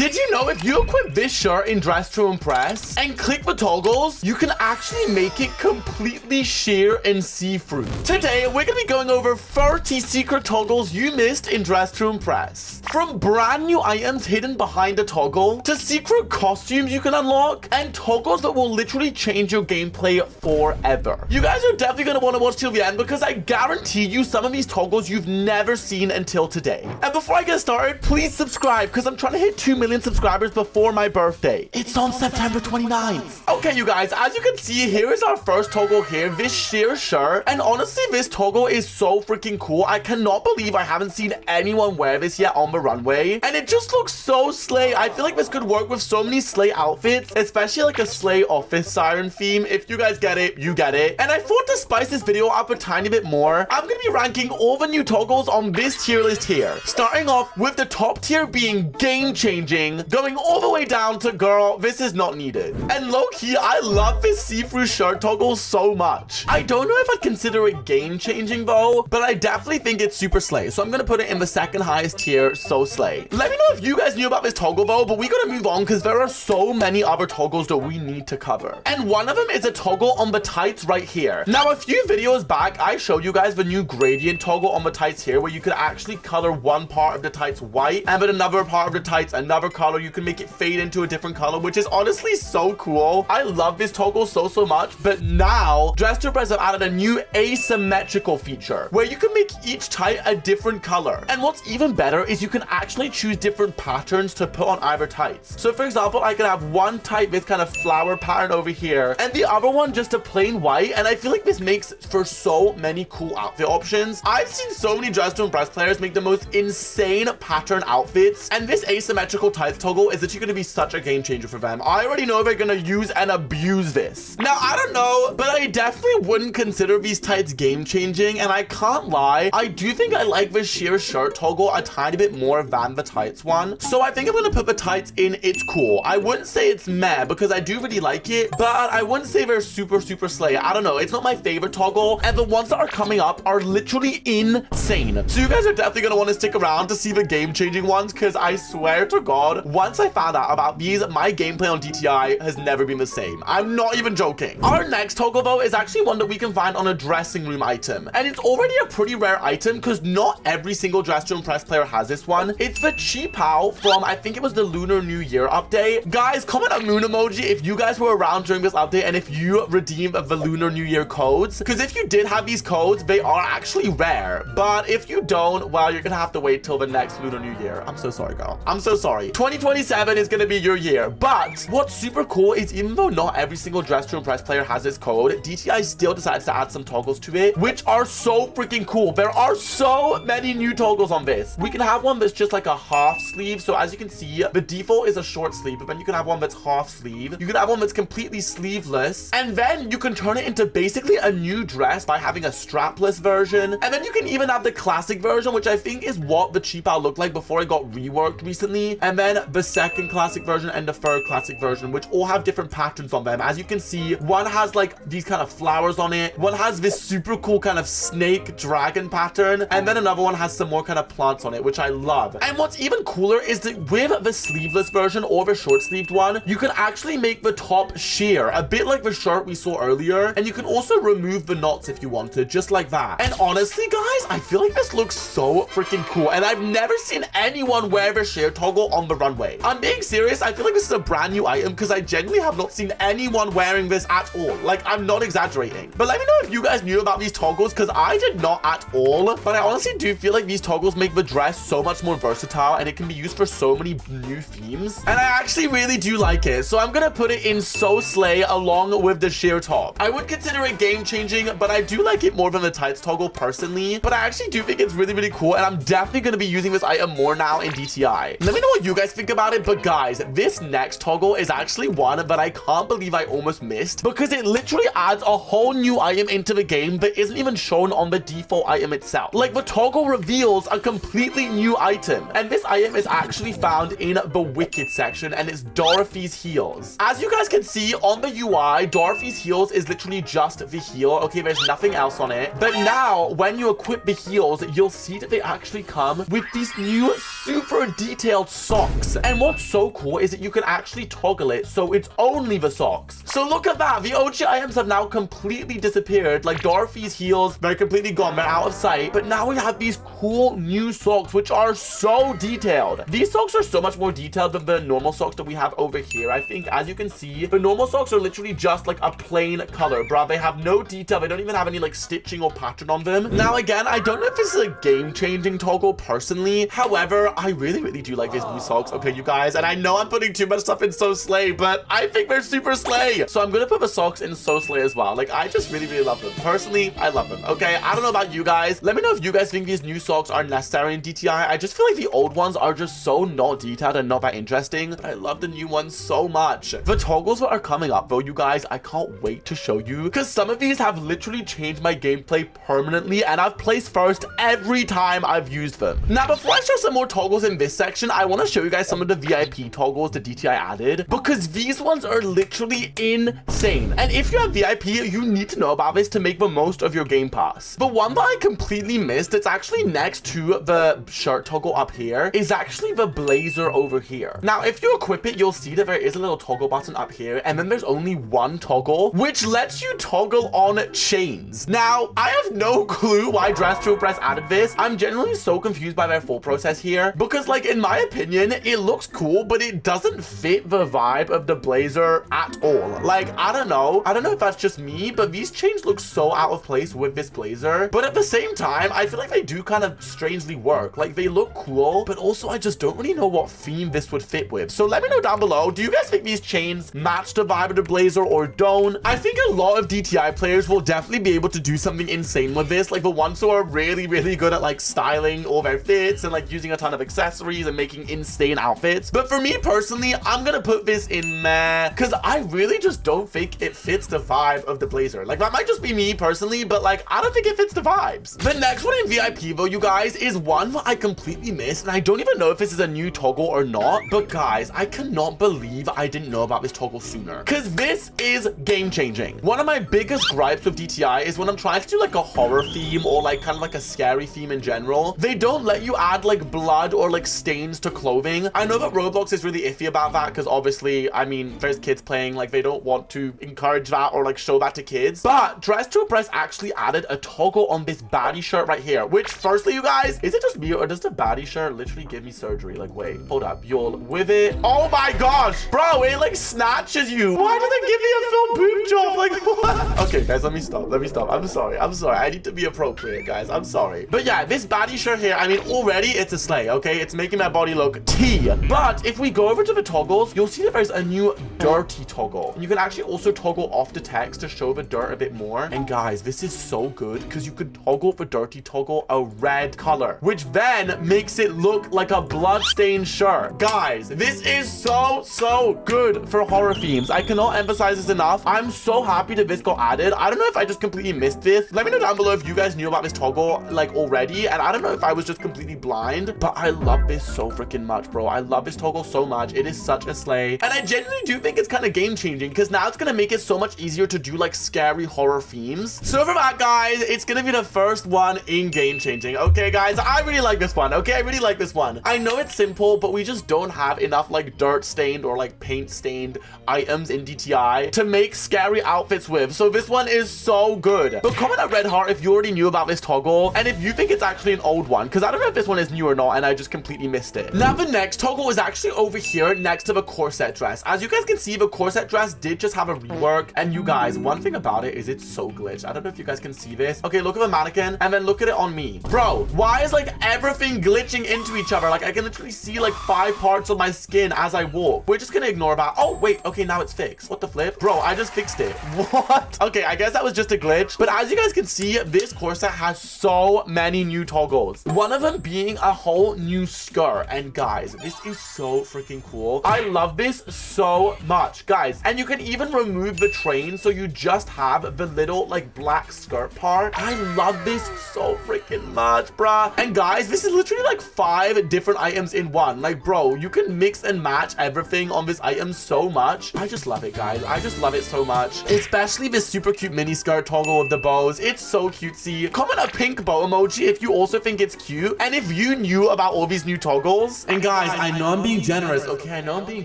Did you know if you equip this shirt in Dress to Impress and click the toggles, you can actually make it completely sheer and see-through? Today, we're going to be going over 30 secret toggles you missed in Dress to Impress. From brand new items hidden behind a toggle, to secret costumes you can unlock, and toggles that will literally change your gameplay forever. You guys are definitely going to want to watch till the end because I guarantee you some of these toggles you've never seen until today. And before I get started, please subscribe because I'm trying to hit 2 million subscribers before my birthday. It's on September 29th. Okay, you guys, as you can see, here is our first toggle here, this sheer shirt. And honestly, this toggle is so freaking cool. I cannot believe I haven't seen anyone wear this yet on the runway. And it just looks so slay. I feel like this could work with so many slay outfits, especially like a slay office siren theme. If you guys get it, you get it. And I thought to spice this video up a tiny bit more, I'm going to be ranking all the new toggles on this tier list here. Starting off with the top tier being game-changing, going all the way down to, girl, this is not needed. And low-key, I love this see-through shirt toggle so much. I don't know if I'd consider it game-changing though, but I definitely think it's super slay. So I'm gonna put it in the second highest tier, so slay. Let me know if you guys knew about this toggle though, but we gotta move on because there are so many other toggles that we need to cover. And one of them is a toggle on the tights right here. Now, a few videos back, I showed you guys the new gradient toggle on the tights here, where you could actually color one part of the tights white, and then another part of the tights another color. You can make it fade into a different color, which is honestly so cool. I love this toggle so much. But now Dress to Impress have added a new asymmetrical feature where you can make each tight a different color. And what's even better is you can actually choose different patterns to put on either tights. So for example, I can have one tight with kind of flower pattern over here and the other one just a plain white, and I feel like this makes for so many cool outfit options. I've seen so many Dress to Impress players make the most insane pattern outfits, and this asymmetrical tights toggle is literally going to be such a game changer for them. I already know they're going to use and abuse this. Now, I don't know, but I definitely wouldn't consider these tights game changing, and I can't lie, I do think I like the sheer shirt toggle a tiny bit more than the tights one. So I think I'm going to put the tights in it's cool. I wouldn't say it's meh because I do really like it, but I wouldn't say they're super slay. I don't know, it's not my favorite toggle, and the ones that are coming up are literally insane. So you guys are definitely going to want to stick around to see the game changing ones, because I swear to God, once I found out about these, my gameplay on DTI has never been the same. I'm not even joking. Our next toggle though is actually one that we can find on a dressing room item, and it's already a pretty rare item because not every single Dress to Impress player has this one. It's the Cheapao from, I think it was the Lunar New Year update. Guys, comment a moon emoji if you guys were around during this update and if you redeemed the Lunar New Year codes, because if you did have these codes, they are actually rare. But if you don't, well, you're gonna have to wait till the next Lunar New Year. I'm so sorry, girl. I'm so sorry. 2027 is gonna be your year. But what's super cool is even though not every single Dress to Impress player has this code, DTI still decides to add some toggles to it, which are so freaking cool. There are so many new toggles on this. We can have one that's just like a half sleeve. So as you can see, the default is a short sleeve, but then you can have one that's half sleeve. You can have one that's completely sleeveless, and then you can turn it into basically a new dress by having a strapless version. And then you can even have the classic version, which I think is what the Cheapao looked like before it got reworked recently. And then the second classic version and the third classic version, which all have different patterns on them. As you can see, one has like these kind of flowers on it, one has this super cool kind of snake dragon pattern, and then another one has some more kind of plants on it, which I love. And what's even cooler is that with the sleeveless version or the short sleeved one, you can actually make the top sheer, a bit like the shirt we saw earlier, and you can also remove the knots if you wanted, just like that. And honestly, guys, I feel like this looks so freaking cool, and I've never seen anyone wear the sheer toggle on the runway. I'm being serious, I feel like this is a brand new item because I genuinely have not seen anyone wearing this at all. Like, I'm not exaggerating. But let me know if you guys knew about these toggles because I did not at all. But I honestly do feel like these toggles make the dress so much more versatile, and it can be used for so many new themes. And I actually really do like it. So I'm gonna put it in so slay along with the sheer top. I would consider it game changing, but I do like it more than the tights toggle personally. But I actually do think it's really cool, and I'm definitely gonna be using this item more now in DTI. Let me know what you guys think about it. But guys, this next toggle is actually one that I can't believe I almost missed, because it literally adds a whole new item into the game that isn't even shown on the default item itself. Like, the toggle reveals a completely new item, and this item is actually found in the Wicked section, and it's Dorothy's heels. As you guys can see on the UI, Dorothy's heels is literally just the heel. Okay, there's nothing else on it. But now when you equip the heels, you'll see that they actually come with these new super detailed socks. socks. And what's so cool is that you can actually toggle it so it's only the socks. So look at that. The OG items have now completely disappeared. Like Dorothy's heels, they're completely gone. They're out of sight. But now we have these cool new socks, which are so detailed. These socks are so much more detailed than the normal socks that we have over here. I think, as you can see, the normal socks are literally just like a plain color, bruh. They have no detail. They don't even have any like stitching or pattern on them. Now, again, I don't know if this is a game-changing toggle personally. However, I really do like these new socks. Okay, you guys, and I know I'm putting too much stuff in So Slay, but I think they're super slay. So I'm gonna put the socks in So Slay as well. Like, I just really love them. Personally, I love them. Okay, I don't know about you guys. Let me know if you guys think these new socks are necessary in DTI. I just feel like the old ones are just so not detailed and not that interesting. I love the new ones so much. The toggles that are coming up though, you guys, I can't wait to show you, because some of these have literally changed my gameplay permanently, and I've placed first every time I've used them. Now, before I show some more toggles in this section, I want to show you guys some of the VIP toggles that DTI added, because these ones are literally insane. And if you have VIP, you need to know about this to make the most of your game pass. The one that I completely missed, it's actually next to the shirt toggle up here, is actually the blazer over here. Now, if you equip it, you'll see that there is a little toggle button up here, and then there's only one toggle, which lets you toggle on chains. Now, I have no clue why Dress to Impress added this. I'm generally so confused by their full process here, because like, in my opinion, it looks cool, but it doesn't fit the vibe of the blazer at all. Like, I don't know if that's just me, but these chains look so out of place with this blazer. But at the same time, I feel like they do kind of strangely work. Like, they look cool, but also I just don't really know what theme this would fit with. So let me know down below, do you guys think these chains match the vibe of the blazer or don't? I think a lot of DTI players will definitely be able to do something insane with this. Like the ones who are really good at like styling all their fits and like using a ton of accessories and making insane outfits. But for me personally, I'm gonna put this in meh, because I really just don't think it fits the vibe of the blazer. Like, that might just be me personally, but like, I don't think it fits the vibes. The next one in VIP though, you guys, is one that I completely missed, and I don't even know if this is a new toggle or not. But guys, I cannot believe I didn't know about this toggle sooner, because this is game changing. One of my biggest gripes with DTI is when I'm trying to do like a horror theme or like kind of like a scary theme in general, they don't let you add like blood or like stains to clothing. I know that Roblox is really iffy about that, because obviously, I mean, there's kids playing, like they don't want to encourage that or like show that to kids. But Dress to Impress actually added a toggle on this baddie shirt right here, which firstly, you guys, is it just me or does the baddie shirt literally give me surgery? Like, wait, hold up, you'll with it. Oh my gosh, bro, it like snatches you. Why does it give me a full boob job? Like, what? Okay, guys, let me stop. I'm sorry. I need to be appropriate, guys. I'm sorry. But yeah, this baddie shirt here, I mean, already it's a slay, okay? It's making my body look T. But if we go over to the toggles, you'll see that there's a new dirty toggle. You can actually also toggle off the text to show the dirt a bit more. And guys, this is so good because you could toggle the dirty toggle a red color, which then makes it look like a blood-stained shirt. Guys, this is so good for horror themes. I cannot emphasize this enough. I'm so happy that this got added. I don't know if I just completely missed this. Let me know down below if you guys knew about this toggle like already, and I don't know if I was just completely blind, but I love this so freaking much, bro. I love this toggle so much. It is such a slay, and I genuinely do think it's kind of game changing, because now it's gonna make it so much easier to do like scary horror themes. So for that, guys, it's gonna be the first one in game changing. Okay, guys, I really like this one. Okay, I really like this one. I know it's simple, but we just don't have enough like dirt stained or like paint stained items in DTI to make scary outfits with. So this one is so good. But comment a red heart if you already knew about this toggle, and if you think it's actually an old one, because I don't know if this one is new or not, and I just completely missed it. Now the next toggle is actually over here next to the corset dress. As you guys can see, the corset dress did just have a rework, and you guys, one thing about it is it's so glitched. I don't know if you guys can see this. Okay, look at the mannequin and then look at it on me. Bro, why is like everything glitching into each other? Like, I can literally see like 5 parts of my skin as I walk. We're just gonna ignore that. Oh wait, okay, now it's fixed. What the flip? Bro, I just fixed it. What? Okay, I guess that was just a glitch. But as you guys can see, this corset has so many new toggles. One of them being a whole new skirt. And guys, this is so freaking cool. I love this so much, guys. And you can even remove the train, so you just have the little like black skirt part. I love this so freaking much, bruh. And guys, this is literally like 5 different items in one. Like, bro, you can mix and match everything on this item so much. I just love it, guys. I just love it so much. Especially this super cute mini skirt toggle with the bows. It's so cutesy. Comment a pink bow emoji if you also think it's cute, and if you knew about all these new toggles. And guys, guys, I know I'm being generous. Okay, I know I'm being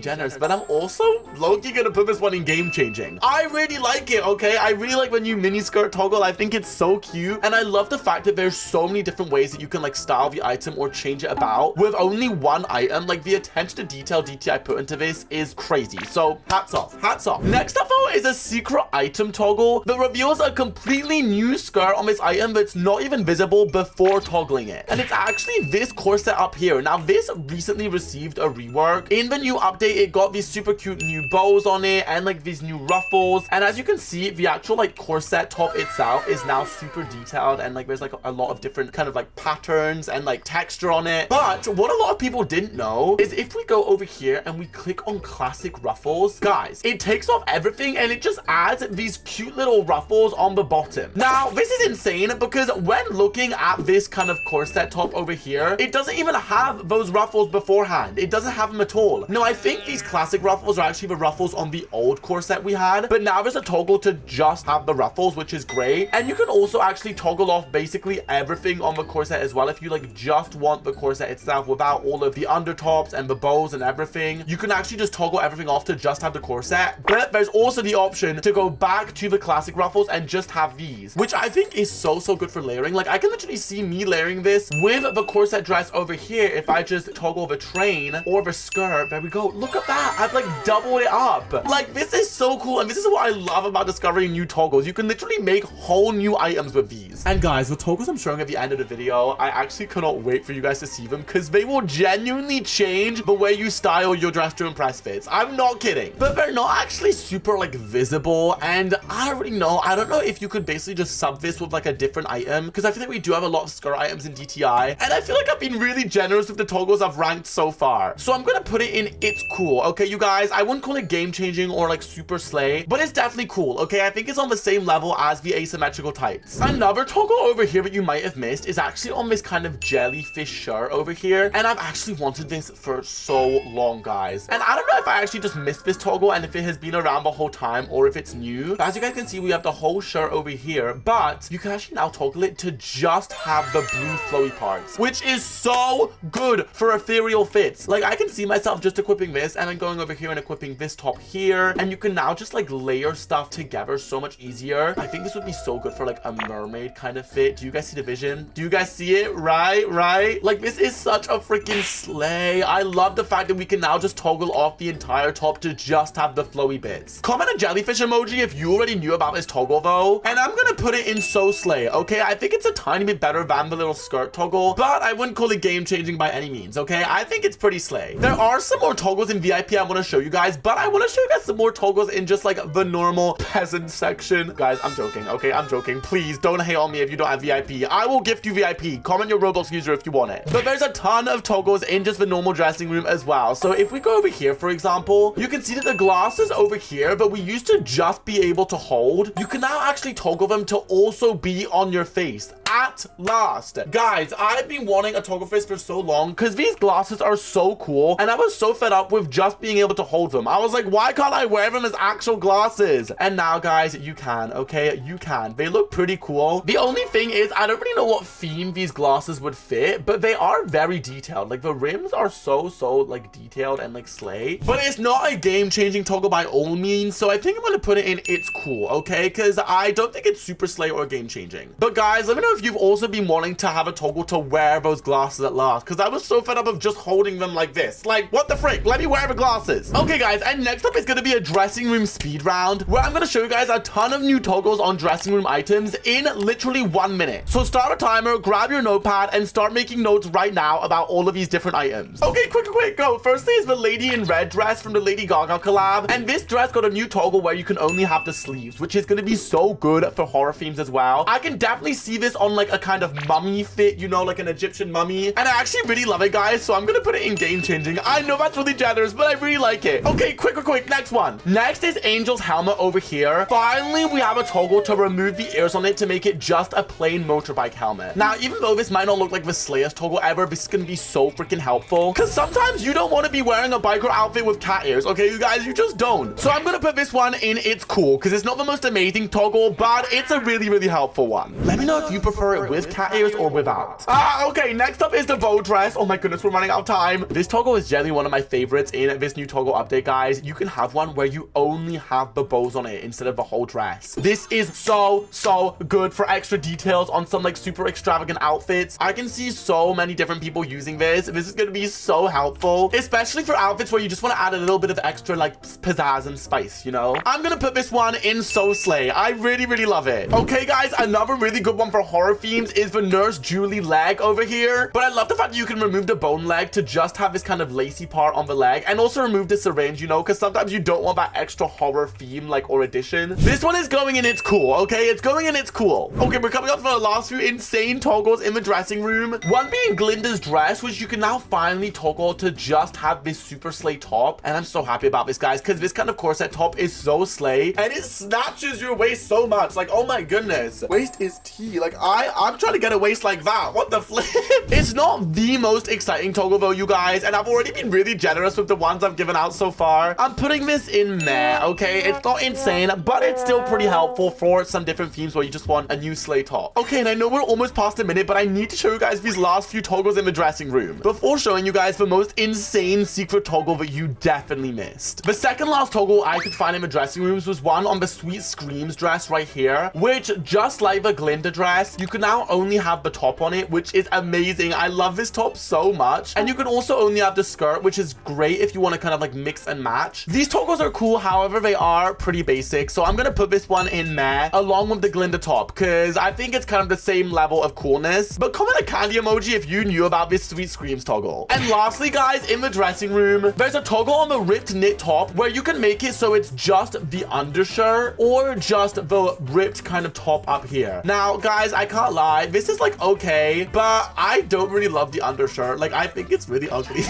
generous, but I'm also low-key gonna put this one in game changing. I really like it, okay? I really like the new mini skirt toggle. I think it's so cute. And I love the fact that there's so many different ways that you can like style the item or change it about with only one item. Like the attention to detail DTI put into this is crazy. So hats off, hats off. Next up though is a secret item toggle that reveals a completely new skirt on this item that's not even visible before toggling it. And it's actually this corset up here. Now this recently received a rework. In the new update, it got these super cute new bows on it and like these new ruffles. And as you can see, the actual like corset top itself is now super detailed and like there's like a lot of different kind of like patterns and like texture on it. But what a lot of people didn't know is if we go over here and we click on classic ruffles, guys, it takes off everything and it just adds these cute little ruffles on the bottom. Now this is insane because when looking at this kind of corset top over here, it doesn't even have those ruffles beforehand. It doesn't have them at all. No, I think these classic ruffles are actually the ruffles on the old corset we had, but now there's a toggle to just have the ruffles, which is great. And you can also actually toggle off basically everything on the corset as well. If you like just want the corset itself without all of the undertops and the bows and everything, you can actually just toggle everything off to just have the corset. But there's also the option to go back to the classic ruffles and just have these, which I think is so good for layering. Like I can literally see me layering this with the corset dress over here if I just toggle the train or the skirt. There we go. Look at that. I've like doubled it up. Like this is so cool. And this is what I love about discovering new toggles. You can literally make whole new items with these. And guys, the toggles I'm showing at the end of the video, I actually cannot wait for you guys to see them because they will genuinely change the way you style your dress to impress fits. I'm not kidding. But they're not actually super like visible. And I don't really know. I don't know if you could basically just sub this with like a different item because I feel like we do have a lot of skirt items in DTI. And I feel like I've been really generous with the toggles I've ranked so far. So I'm going to put it in It's Cool. Okay, you guys, I wouldn't call it game changing or like super slay, but it's definitely cool. Okay, I think it's on the same level as the asymmetrical tights. Another toggle over here that you might have missed is actually on this kind of jellyfish shirt over here. And I've actually wanted this for so long, guys. And I don't know if I actually just missed this toggle and if it has been around the whole time or if it's new. But as you guys can see, we have the whole shirt over here, but you can actually now toggle it to just have the blue flowy parts, which is so good for ethereal fits. Like I can see myself just equipping this and then going over here and equipping this top here, and you can now just like layer stuff together so much easier. I think this would be so good for like a mermaid kind of fit. Do you guys see the vision? Do you guys see it? Right? Like this is such a freaking slay. I love the fact that we can now just toggle off the entire top to just have the flowy bits. Comment a jellyfish emoji if you already knew about this toggle though, and I'm gonna put it in so slay. Okay, I think it's a tiny bit better than the little skirt toggle, but I wouldn't call it game changing by any means. Okay, I think it's pretty slay. There are some more toggles in VIP I want to show you guys, but I want to show you guys some more toggles in just like the normal peasant section. Guys, I'm joking. Okay, I'm joking. Please don't hate on me if you don't have VIP. I will gift you VIP. Comment your Roblox user if you want it. But there's a ton of toggles in just the normal dressing room as well. So if we go over here, for example, you can see that the glasses over here, but we used to just be able to hold. You can now actually toggle them to also be on your face. At last. Guys, I've been wanting a toggle face for so long because these glasses are so cool and I was so fed up with just being able to hold them. I was like, why can't I wear them as actual glasses? And now guys, you can. Okay, you can. They look pretty cool. The only thing is I don't really know what theme these glasses would fit, but they are very detailed. Like the rims are so like detailed and like slay, but it's not a game-changing toggle by all means. So I think I'm gonna put it in It's Cool, okay? Because I don't think it's super slay or game-changing. But guys, let me know if you've also been wanting to have a toggle to wear those glasses at last, because I was so fed up of just holding them like this. Like, what the frick? Let me wear the glasses. Okay, guys, and next up is going to be a dressing room speed round, where I'm going to show you guys a ton of new toggles on dressing room items in literally 1 minute. So start a timer, grab your notepad, and start making notes right now about all of these different items. Okay, quick, go. Firstly is the Lady in Red dress from the Lady Gaga collab, and this dress got a new toggle where you can only have the sleeves, which is going to be so good for horror themes as well. I can definitely see this on like a kind of mummy fit, you know, like an Egyptian mummy, and I actually really love it, guys, so I'm gonna put it in game changing. I know that's really generous, but I really like it. Okay, quick, next one. Next is Angel's helmet over here. Finally, we have a toggle to remove the ears on it to make it just a plain motorbike helmet. Now, even though this might not look like the slayest toggle ever, this is gonna be so freaking helpful, because sometimes you don't want to be wearing a biker outfit with cat ears, okay, you guys, you just don't. So I'm gonna put this one in It's Cool, because it's not the most amazing toggle, but it's a really helpful one. Let me know if you prefer it with cat ears or without. Okay, next up is the bow dress. Oh my goodness, we're running out of time. This toggle is generally one of my favorites in this new toggle update, guys. You can have one where you only have the bows on it instead of the whole dress. This is so good for extra details on some like super extravagant outfits. I can see so many different people using this. This is going to be so helpful, especially for outfits where you just want to add a little bit of extra like pizzazz and spice, you know? I'm going to put this one in So Slay. I really love it. Okay, guys, another really good one for horror themes is the Nurse Julie leg over here. But I love the fact that you can remove the bone leg to just have this kind of lacy part on the leg, and also remove the syringe, you know, because sometimes you don't want that extra horror theme like or addition. This one is going in, it's cool. Okay, it's going in, it's cool. Okay, we're coming up for the last few insane toggles in the dressing room. One being Glinda's dress, which you can now finally toggle to just have this super slay top. And I'm so happy about this, guys, because this kind of corset top is so slay, and it snatches your waist so much. Like, oh my goodness, waist is tea. Like, I'm trying to get a waist like that. What the flip? It's not the most exciting toggle though, you guys, and I've already been really generous with the ones I've given out so far. I'm putting this in meh. Okay, it's not insane, but it's still pretty helpful for some different themes where you just want a new slay top. Okay, and I know we're almost past a minute, but I need to show you guys these last few toggles in the dressing room before showing you guys the most insane secret toggle that you definitely missed. The second last toggle I could find in the dressing rooms was one on the Sweet Screams dress right here, which just like the Glinda dress, you can now only have the top on it, which is amazing. I love this top so much. And you can also only have the skirt, which is great if you want to kind of like mix and match. These toggles are cool, however, they are pretty basic. So I'm gonna put this one in meh along with the Glinda top, because I think it's kind of the same level of coolness. But comment a candy emoji if you knew about this Sweet Screams toggle. And lastly, guys, in the dressing room, there's a toggle on the ripped knit top where you can make it so it's just the undershirt or just the ripped kind of top up here. Now, guys, I can't lie, this is like okay, but I don't really love the undershirt. Like, I think it's really ugly.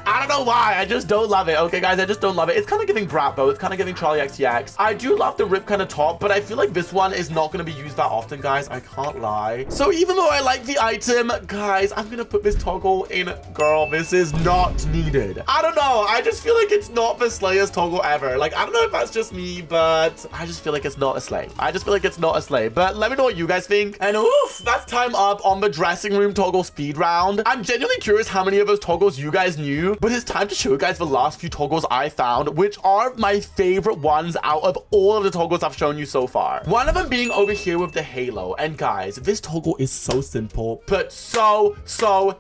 I don't know why, I just don't love it. Okay, guys, I just don't love it. It's kind of giving Brat though. It's kind of giving Charlie XCX. I do love the rip kind of top, but I feel like this one is not going to be used that often, guys. I can't lie. So even though I like the item, guys, I'm going to put this toggle in. Girl, this is not needed. I don't know. I just feel like it's not the slayest toggle ever. Like, I don't know if that's just me, but I just feel like it's not a slay. I just feel like it's not a slay. But let me know what you guys think. And oof, that's time up on the dressing room toggle speed round. I'm genuinely curious how many of those toggles you guys knew, but it's time to show you guys the last few toggles I found, which are my favorite ones out of all of the toggles I've shown you so far. One of them being over here with the halo. And guys, this toggle is so simple, but so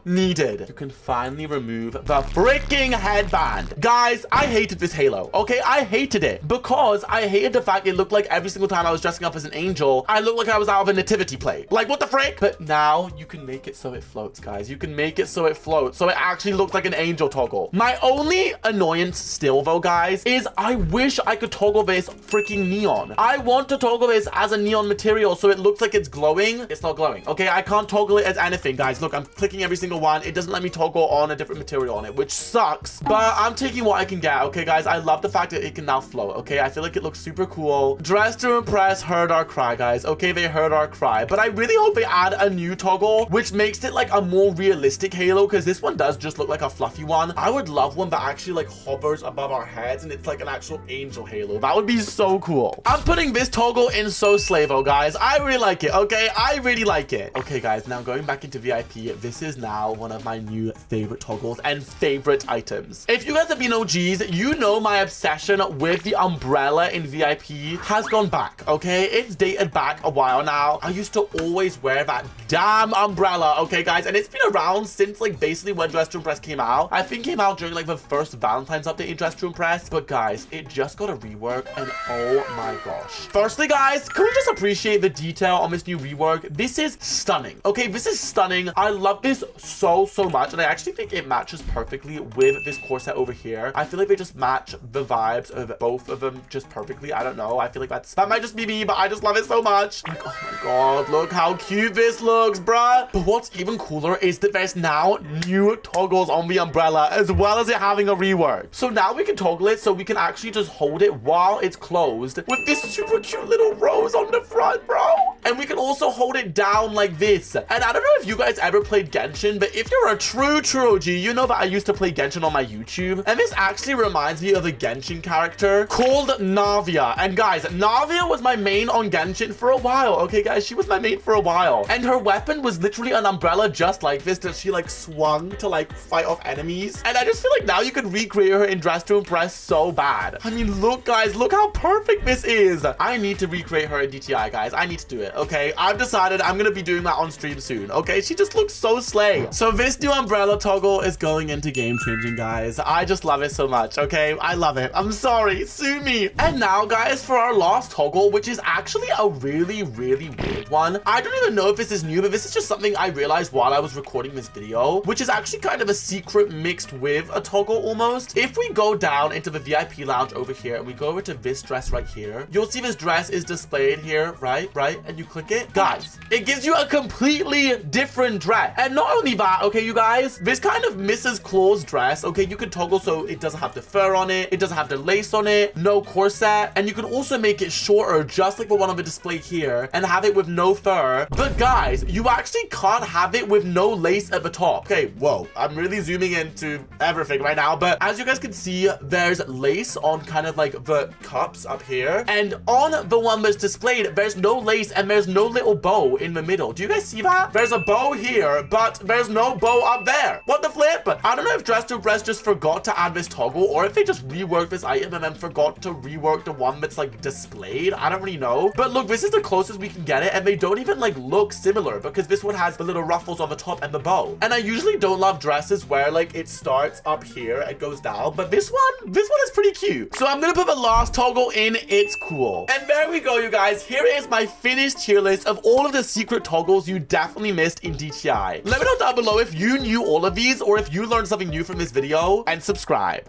needed. You can finally remove the freaking headband. Guys, I hated this halo. Okay, I hated it because I hated the fact it looked like every single time I was dressing up as an angel, I looked like I was out of a nativity play. Like, what the frick? But now you can make it so it floats, guys. You can make it so it floats, so it actually looks like an angel toggle. My only annoyance still though, guys, is I wish I could toggle this freaking neon. I want to toggle this as a neon material so it looks like it's glowing. It's not glowing. Okay, I can't toggle it as anything, guys. Look, I'm clicking every single one. It doesn't let me toggle on a different material on it, which sucks, but I'm taking what I can get. Okay, guys, I love the fact that it can now float. Okay, I feel like it looks super cool. Dress to Impress heard our cry, guys. Okay, they heard our cry, but I really hope they add a new toggle which makes it like a more realistic halo, because this one does just look like a fluffy one. I would love one that actually like hovers above our heads and it's like an actual angel halo. That would be so cool. I'm putting this toggle in So Slay though, guys. I really like it. Okay, I really like it. Okay, guys, now going back into VIP, this is now one of my new favorite toggles and favorite items. If you guys have been OGs, you know my obsession with the umbrella in VIP has gone back. Okay, it's dated back a while now. I used to always wear that damn umbrella. Okay, guys, and it's been around since like basically when Dress to Impress came out. I think it came out during like the first Valentine's update in Dress to Impress, but guys, it just got a rework and oh my gosh. Firstly, guys, can we just appreciate the detail on this new rework? This is stunning. Okay, this is stunning. I love this so much, and I actually think it matches perfectly with this corset over here. I feel like they just match the vibes of both of them just perfectly. I don't know. I feel like that might just be me, but I just love it so much. Like, oh my god, look how cute this looks, bruh. But what's even cooler is that there's now new toggles on the umbrella. as well as it having a rework. So now we can toggle it so we can actually just hold it while it's closed with this super cute little rose on the front, bro. And we can also hold it down like this. And I don't know if you guys ever played Genshin, but if you're a true OG, you know that I used to play Genshin on my YouTube. And this actually reminds me of a Genshin character called Navia. And guys, Navia was my main on Genshin for a while. Okay, guys, she was my main for a while. And her weapon was literally an umbrella just like this that she like swung to like fight off enemies. And I just feel like now you can recreate her in Dress to Impress so bad. I mean, look, guys, look how perfect this is. I need to recreate her in DTI, guys. I need to do it. Okay, I've decided I'm gonna be doing that on stream soon. Okay, she just looks so slay. So this new umbrella toggle is going into game changing, guys. I just love it so much. Okay, I love it. I'm sorry, sue me. And now, guys, for our last toggle, which is actually a really weird one. I don't even know if this is new, but this is just something I realized while I was recording this video, which is actually kind of a secret mixed with a toggle almost. If we go down into the VIP lounge over here and we go over to this dress right here, you'll see this dress is displayed here, right? And you click it. Guys, it gives you a completely different dress. And not only that, okay, you guys, this kind of Mrs. Claus dress, okay, you can toggle so it doesn't have the fur on it, it doesn't have the lace on it, no corset, and you can also make it shorter, just like the one on the display here, and have it with no fur. But guys, you actually can't have it with no lace at the top. Okay, whoa, I'm really zooming into everything right now, but as you guys can see, there's lace on kind of like the cups up here, and on the one that's displayed, there's no lace and there's no little bow in the middle. Do you guys see that? There's a bow here, but there's no bow up there. What the flip? I don't know if Dress to Impress just forgot to add this toggle, or if they just reworked this item and then forgot to rework the one that's like displayed. I don't really know. But look, this is the closest we can get it, and they don't even like look similar because this one has the little ruffles on the top and the bow. And I usually don't love dresses where like it starts up here and goes down, but this one is pretty cute. So I'm gonna put the last toggle in. It's cool. And there we go, you guys. Here is my finished tier list of all of the secret toggles you definitely missed in DTI. Let me know down below if you knew all of these or if you learned something new from this video, and subscribe.